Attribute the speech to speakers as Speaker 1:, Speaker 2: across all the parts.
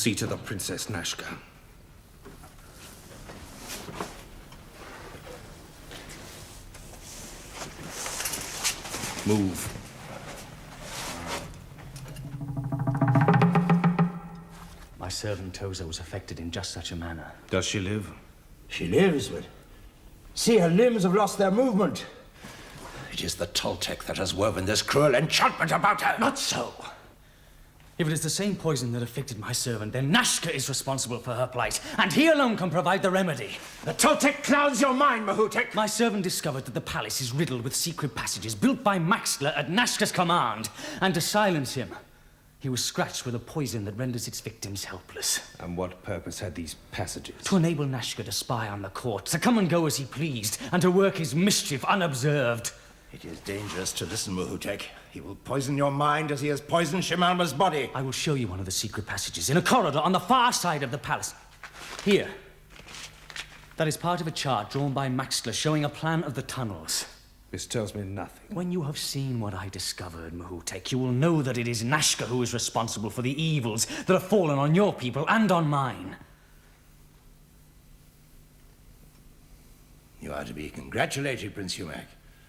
Speaker 1: see to the Princess Nasca. Move.
Speaker 2: My servant Toza was affected in just such a manner.
Speaker 1: Does she live?
Speaker 3: She lives, but see, her limbs have lost their movement. It is the Toltec that has woven this cruel enchantment about her.
Speaker 2: Not so. If it is the same poison that afflicted my servant, then Nasca is responsible for her plight, and he alone can provide the remedy.
Speaker 3: The Toltec clouds your mind, Mahutek.
Speaker 2: My servant discovered that the palace is riddled with secret passages built by Maxtla at Nasca's command, and to silence him, he was scratched with a poison that renders its victims helpless.
Speaker 1: And what purpose had these passages?
Speaker 2: To enable Nasca to spy on the court, to come and go as he pleased, and to work his mischief unobserved.
Speaker 3: It is dangerous to listen, Mahutek. He will poison your mind as he has poisoned Chimalma's body.
Speaker 2: I will show you one of the secret passages in a corridor on the far side of the palace. Here. That is part of a chart drawn by Maxtla showing a plan of the tunnels.
Speaker 1: This tells me nothing.
Speaker 2: When you have seen what I discovered, Mahutek, you will know that it is Nasca who is responsible for the evils that have fallen on your people and on mine.
Speaker 3: You are to be congratulated, Prince Humac.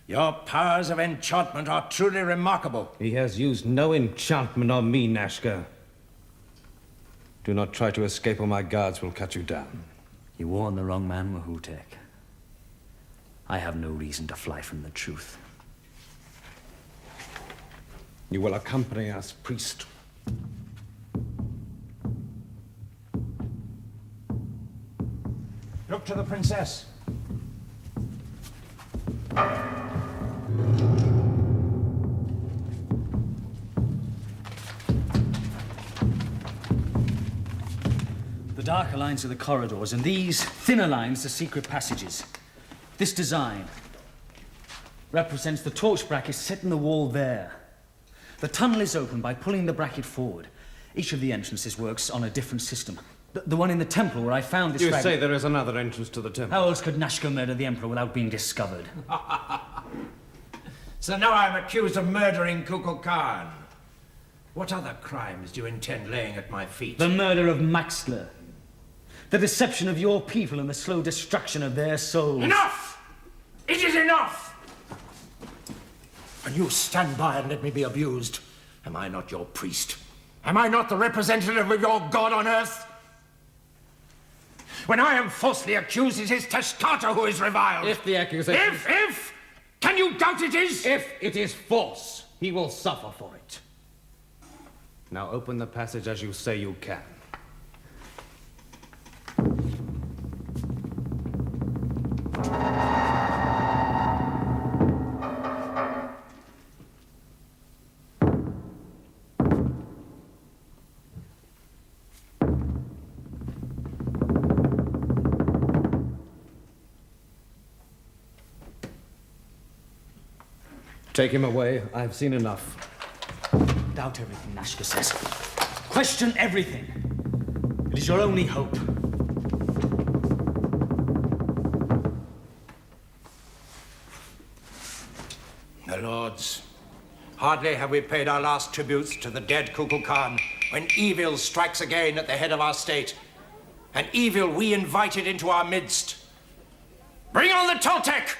Speaker 3: Your powers of enchantment are truly remarkable.
Speaker 1: He has used no enchantment on me, Nasca. Do not try to escape or my guards will cut you down.
Speaker 2: You warn the wrong man, Mahutek. I have no reason to fly from the truth.
Speaker 1: You will accompany us, priest.
Speaker 3: Look to the princess.
Speaker 2: The darker lines are the corridors, and these thinner lines the secret passages. This design represents the torch bracket set in the wall there. The tunnel is opened by pulling the bracket forward. Each of the entrances works on a different system. The one in the temple where I found this
Speaker 1: You say there is another entrance to the temple.
Speaker 2: How else could Nasca murder the Emperor without being discovered?
Speaker 3: So now I'm accused of murdering Kukulkan. What other crimes do you intend laying at my feet?
Speaker 2: The murder of Maxtla. The deception of your people and the slow destruction of their souls.
Speaker 3: Enough! It is enough! And you stand by and let me be abused. Am I not your priest? Am I not the representative of your God on earth? When I am falsely accused, it is Teshcata who is reviled.
Speaker 1: If the accusation...
Speaker 3: If! Can you doubt it is?
Speaker 1: If it is false, he will suffer for it. Now open the passage as you say you can. Take him away. I've seen enough.
Speaker 2: Doubt everything Nasca says. Question everything. It is your only hope.
Speaker 3: My lords, hardly have we paid our last tributes to the dead Kukulkan when evil strikes again at the head of our state. An evil we invited into our midst. Bring on the Toltec,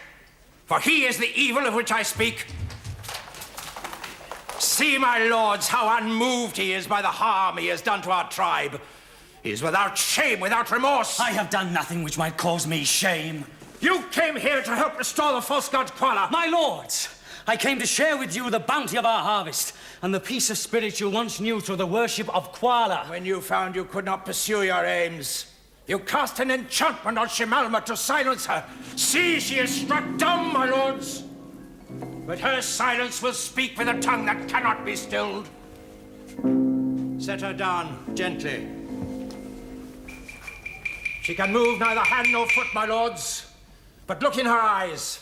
Speaker 3: for he is the evil of which I speak. See, my lords, how unmoved he is by the harm he has done to our tribe. He is without shame, without remorse.
Speaker 2: I have done nothing which might cause me shame.
Speaker 3: You came here to help restore the false god Quala.
Speaker 2: My lords, I came to share with you the bounty of our harvest and the peace of spirit you once knew through the worship of Quala.
Speaker 3: When you found you could not pursue your aims, you cast an enchantment on Chimalma to silence her. See, she is struck dumb, my lords. But her silence will speak with a tongue that cannot be stilled. Set her down gently. She can move neither hand nor foot, my lords. But look in her eyes.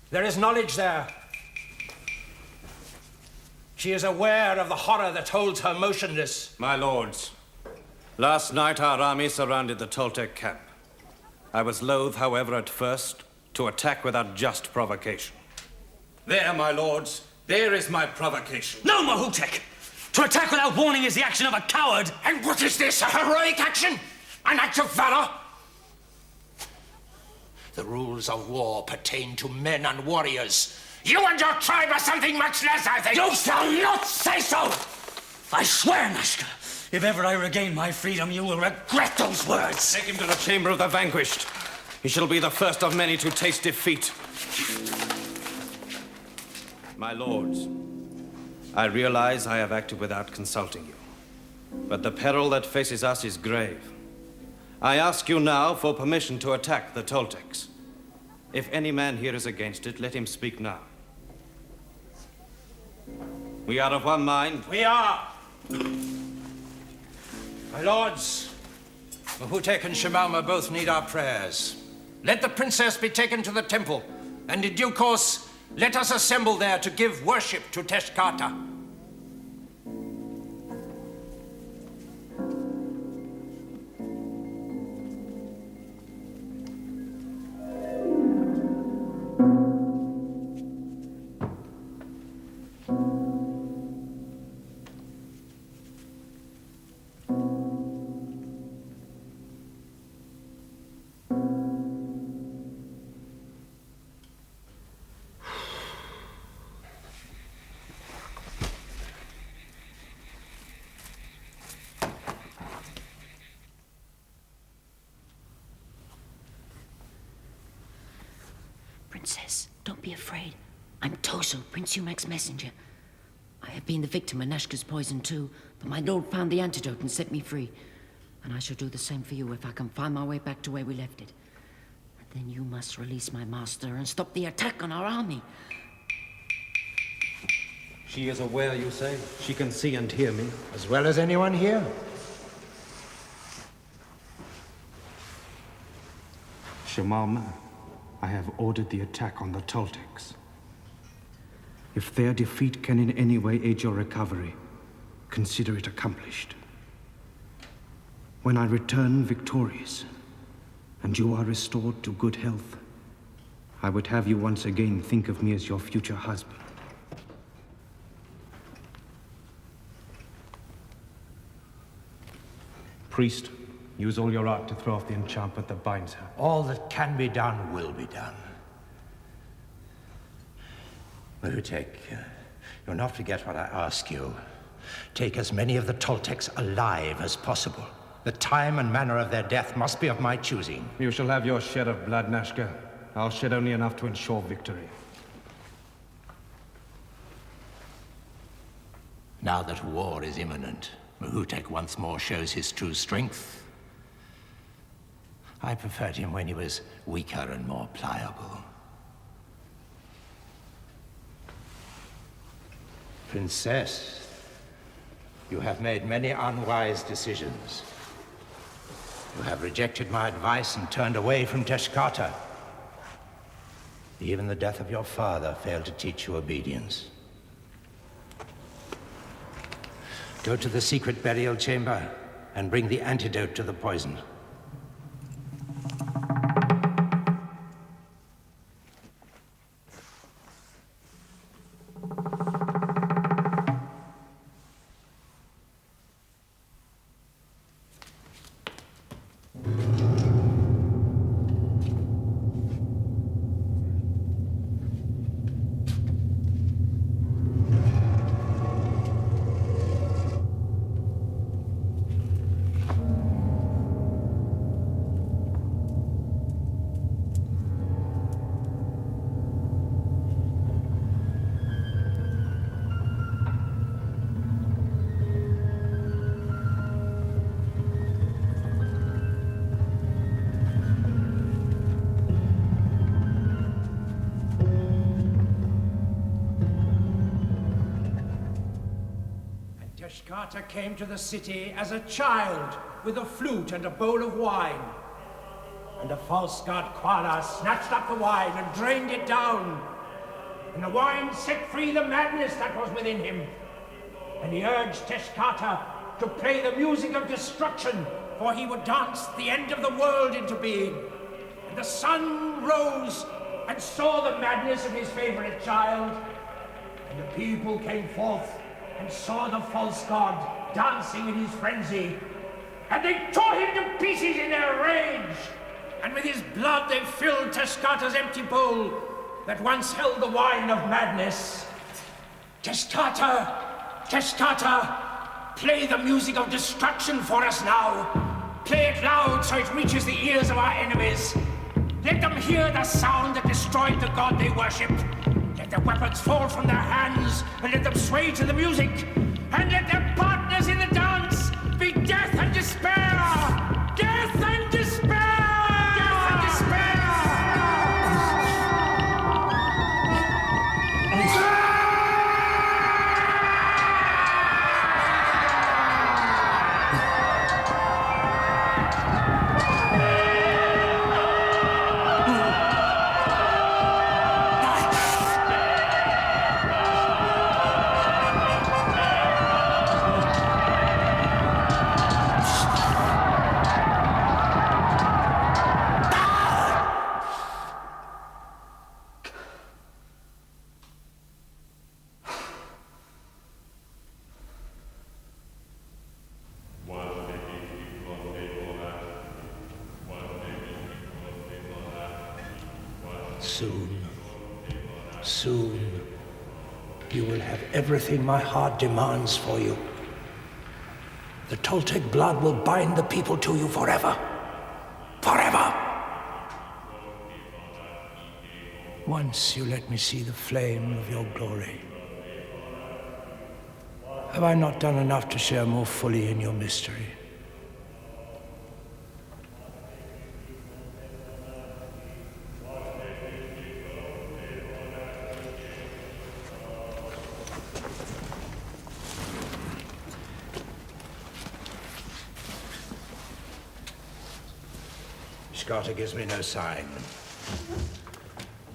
Speaker 3: There is knowledge there. She is aware of the horror that holds her motionless.
Speaker 1: My lords, last night our army surrounded the Toltec camp. I was loath, however, at first, to attack without just provocation. There, my lords, there is my provocation.
Speaker 2: No, Mahutek! To attack without warning is the action of a coward.
Speaker 3: And what is this, a heroic action? An act of valor? The rules of war pertain to men and warriors. You and your tribe are something much less, I think.
Speaker 2: You shall not say so! I swear, Nasca, if ever I regain my freedom, you will regret those words.
Speaker 1: Take him to the chamber of the vanquished. He shall be the first of many to taste defeat. My lords, I realize I have acted without consulting you. But the peril that faces us is grave. I ask you now for permission to attack the Toltecs. If any man here is against it, let him speak now. We are of one mind.
Speaker 3: We are. My lords, Mahutek and Chimalma both need our prayers. Let the princess be taken to the temple, and in due course, let us assemble there to give worship to Teshcata.
Speaker 4: Princess, don't be afraid. I'm Toso, Prince Umac's messenger. I have been the victim of Nasca's poison too, but my lord found the antidote and set me free. And I shall do the same for you if I can find my way back to where we left it. And then you must release my master and stop the attack on our army.
Speaker 1: She is aware, you say? She can see and hear me.
Speaker 3: As well as anyone here.
Speaker 1: Chimalma, I have ordered the attack on the Toltecs. If their defeat can in any way aid your recovery, consider it accomplished. When I return victorious, and you are restored to good health, I would have you once again think of me as your future husband. Priest, use all your art to throw off the enchantment that binds her.
Speaker 3: All that can be done will be done. Mahutek, you'll not forget what I ask you. Take as many of the Toltecs alive as possible. The time and manner of their death must be of my choosing.
Speaker 1: You shall have your share of blood, Nasca. I'll shed only enough to ensure victory.
Speaker 3: Now that war is imminent, Mahutek once more shows his true strength. I preferred him when he was weaker and more pliable. Princess, you have made many unwise decisions. You have rejected my advice and turned away from Teshcata. Even the death of your father failed to teach you obedience. Go to the secret burial chamber and bring the antidote to the poison. Teshcata came to the city as a child with a flute and a bowl of wine. And the false god Quala snatched up the wine and drained it down. And the wine set free the madness that was within him. And he urged Teshcata to play the music of destruction, for he would dance the end of the world into being. And the sun rose and saw the madness of his favorite child. And the people came forth and saw the false god dancing in his frenzy. And they tore him to pieces in their rage. And with his blood they filled Teshcata's empty bowl that once held the wine of madness. Teshcata! Teshcata! Play the music of destruction for us now. Play it loud so it reaches the ears of our enemies. Let them hear the sound that destroyed the god they worshipped. Let their weapons fall from their hands, and let them sway to the music. And let their partners in the dance be death and despair! Death and despair! Death and despair! Soon, you will have everything my heart demands for you. The Toltec blood will bind the people to you forever. Forever! Once you let me see the flame of your glory. Have I not done enough to share more fully in your mystery? Teshcata gives me no sign.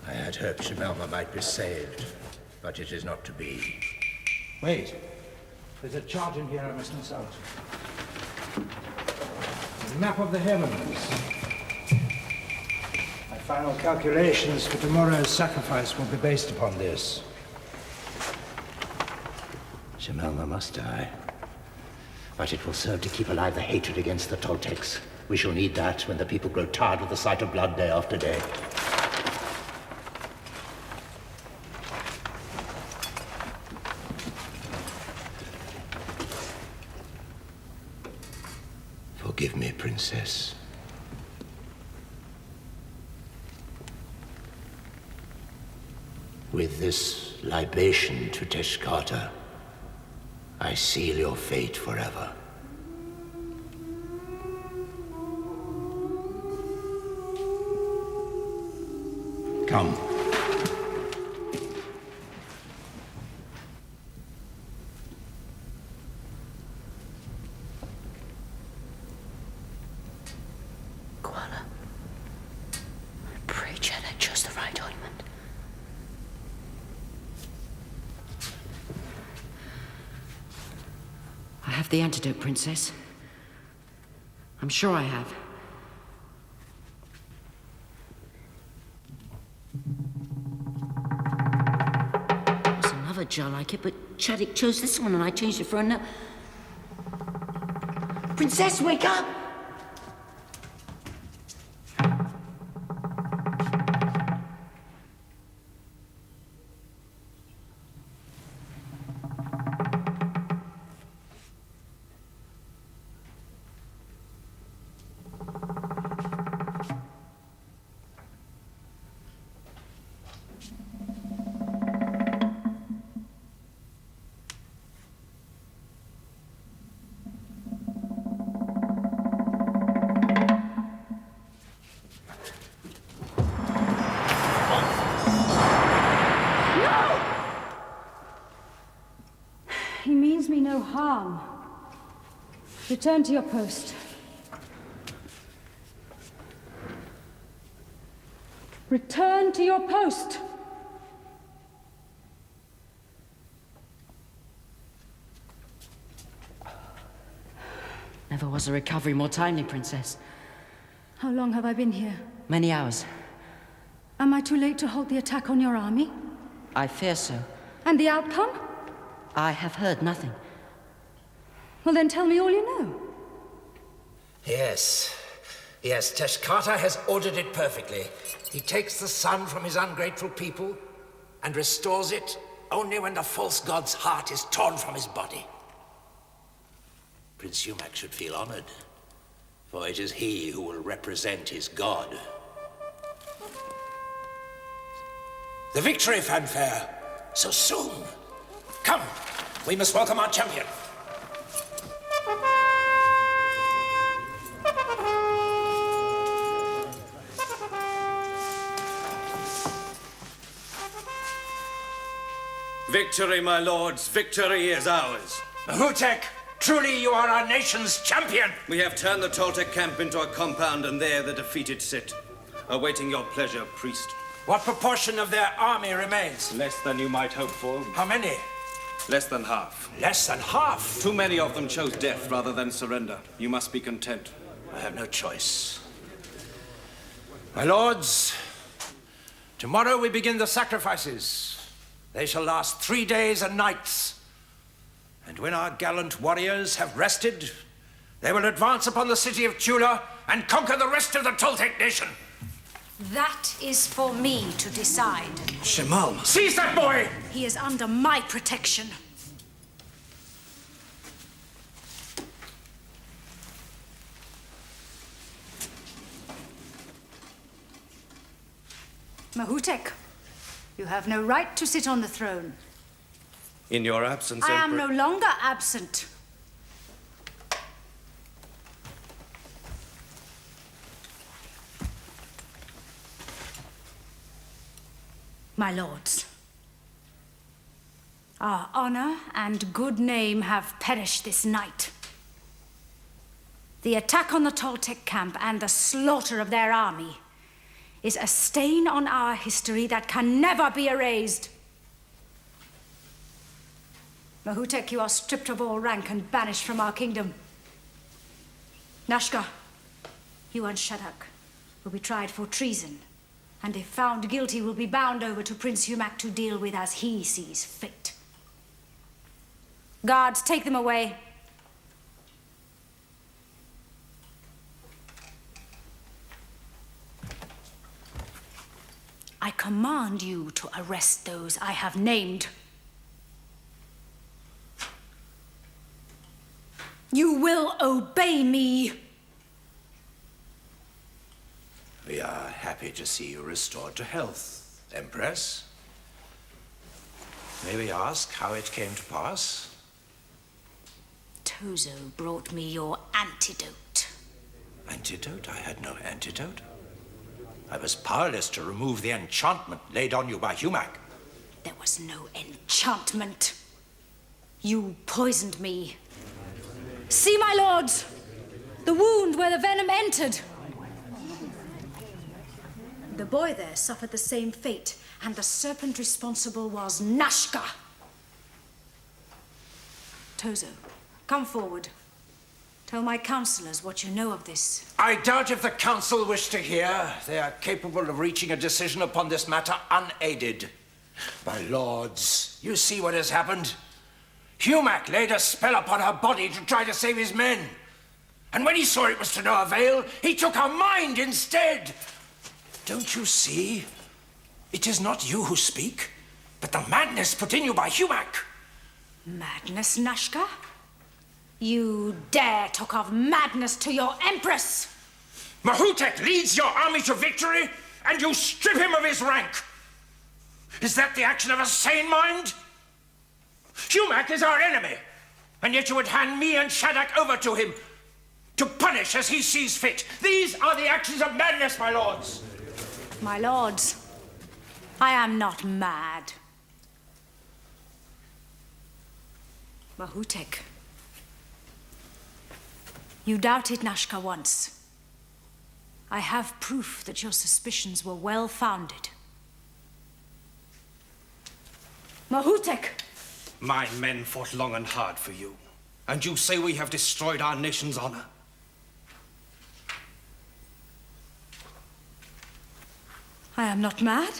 Speaker 3: I had hoped Chimalma might be saved, but it is not to be. Wait. There's a chart in here I must consult. A map of the heavens. My final calculations for tomorrow's sacrifice will be based upon this. Chimalma must die. But it will serve to keep alive the hatred against the Toltecs. We shall need that when the people grow tired of the sight of blood day after day. Forgive me, Princess. With this libation to Teshcata, I seal your fate forever. Come.
Speaker 4: Quala. I pray Jedi chose the right ointment. I have the antidote, Princess. I'm sure I have. Jar like it, but Chadwick chose this one and I changed it for another. Princess, wake up!
Speaker 5: He means me no harm. Return to your post. Return to your post!
Speaker 4: Never was a recovery more timely, Princess.
Speaker 5: How long have I been here?
Speaker 4: Many hours.
Speaker 5: Am I too late to halt the attack on your army?
Speaker 4: I fear so.
Speaker 5: And the outcome?
Speaker 4: I have heard nothing.
Speaker 5: Well, then tell me all you know.
Speaker 3: Yes. Yes, Teshcata has ordered it perfectly. He takes the sun from his ungrateful people and restores it only when the false god's heart is torn from his body. Prince Humac should feel honored, for it is he who will represent his god. The victory fanfare, so soon. Come, we must welcome our champion.
Speaker 6: Victory, my lords, victory is ours.
Speaker 3: Mahutek, truly you are our nation's champion.
Speaker 6: We have turned the Toltec camp into a compound, and there the defeated sit, awaiting your pleasure, priest.
Speaker 3: What proportion of their army remains?
Speaker 6: Less than you might hope for.
Speaker 3: How many?
Speaker 6: Less than half.
Speaker 3: Less than half?
Speaker 6: Too many of them chose death rather than surrender. You must be content.
Speaker 3: I have no choice. My lords, tomorrow we begin the sacrifices. They shall last 3 days and nights. And when our gallant warriors have rested, they will advance upon the city of Chula and conquer the rest of the Toltec nation.
Speaker 7: That is for me to decide.
Speaker 6: Chimalma.
Speaker 3: Seize that boy!
Speaker 7: He is under my protection. Mahutek, you have no right to sit on the throne.
Speaker 6: In your absence,
Speaker 7: I am
Speaker 6: Emperor...
Speaker 7: no longer absent. My lords, our honor and good name have perished this night. The attack on the Toltec camp and the slaughter of their army is a stain on our history that can never be erased. Mahutek, you are stripped of all rank and banished from our kingdom. Nasca, you and Shadak will be tried for treason, and if found guilty, will be bound over to Prince Humac to deal with as he sees fit. Guards, take them away. I command you to arrest those I have named. You will obey me.
Speaker 3: We are happy to see you restored to health, Empress. May we ask how it came to pass?
Speaker 7: Tozo brought me your antidote.
Speaker 3: Antidote? I had no antidote. I was powerless to remove the enchantment laid on you by Humac.
Speaker 7: There was no enchantment. You poisoned me. See, my lords, the wound where the venom entered. The boy there suffered the same fate, and the serpent responsible was Nasca. Tozo, come forward. Tell my counselors what you know of this.
Speaker 3: I doubt if the council wish to hear. They are capable of reaching a decision upon this matter unaided. My lords, you see what has happened? Humac laid a spell upon her body to try to save his men. And when he saw it was to no avail, he took her mind instead. Don't you see? It is not you who speak, but the madness put in you by Humac.
Speaker 7: Madness, Nasca? You dare talk of madness to your empress?
Speaker 3: Mahutek leads your army to victory, and you strip him of his rank. Is that the action of a sane mind? Humac is our enemy, and yet you would hand me and Shadak over to him to punish as he sees fit. These are the actions of madness, my lords.
Speaker 7: My lords, I am not mad. Mahutek, you doubted Nasca once. I have proof that your suspicions were well-founded. Mahutek!
Speaker 6: My men fought long and hard for you, and you say we have destroyed our nation's honor.
Speaker 7: I am not mad.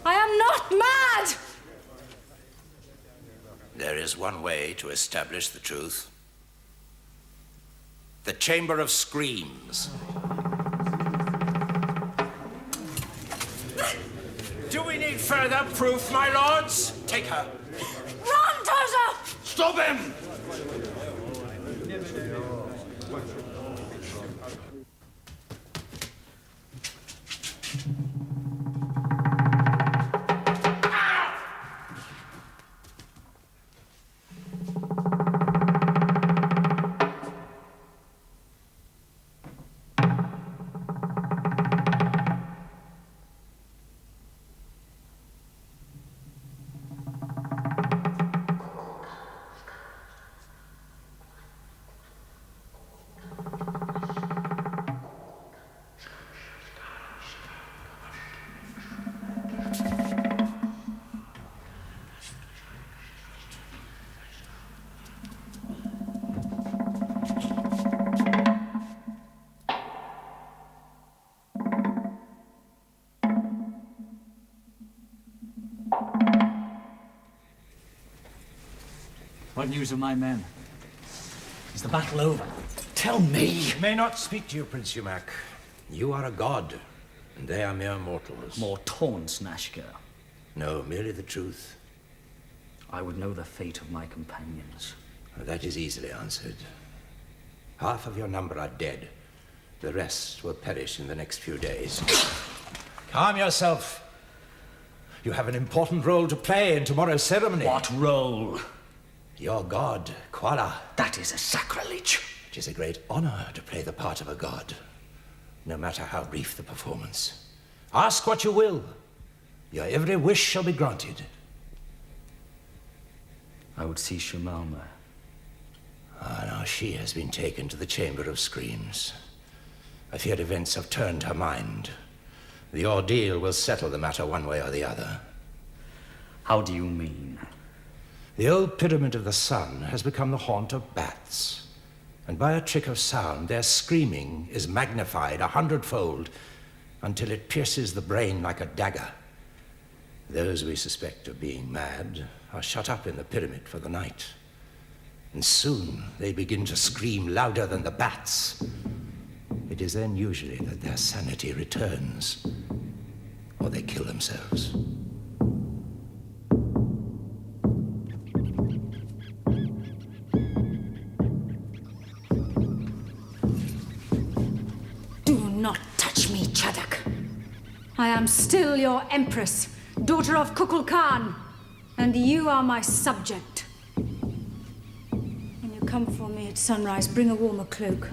Speaker 7: I am not mad!
Speaker 3: There is one way to establish the truth. The Chamber of Screams. Do we need further proof, my lords? Take her.
Speaker 7: Run, Tozer!
Speaker 3: Stop him!
Speaker 2: What news of my men? Is the battle over? Tell me!
Speaker 3: I may not speak to you, Prince Umac. You are a god, and they are mere mortals.
Speaker 2: More taunts, Nasca.
Speaker 3: No, merely the truth.
Speaker 2: I would know the fate of my companions.
Speaker 3: That is easily answered. Half of your number are dead. The rest will perish in the next few days. Calm yourself. You have an important role to play in tomorrow's ceremony.
Speaker 2: What role?
Speaker 3: Your god, Quala.
Speaker 2: That is a sacrilege.
Speaker 3: It is a great honor to play the part of a god, no matter how brief the performance. Ask what you will. Your every wish shall be granted.
Speaker 2: I would see Chimalma.
Speaker 3: Now she has been taken to the Chamber of Screams. I fear events have turned her mind. The ordeal will settle the matter one way or the other.
Speaker 2: How do you mean?
Speaker 3: The old Pyramid of the Sun has become the haunt of bats. And by a trick of sound, their screaming is magnified 100-fold until it pierces the brain like a dagger. Those we suspect of being mad are shut up in the pyramid for the night. And soon they begin to scream louder than the bats. It is then usually that their sanity returns, or they kill themselves.
Speaker 7: Do not touch me, Chaddak. I am still your Empress, daughter of Kukulkan, and you are my subject. When you come for me at sunrise, bring a warmer cloak.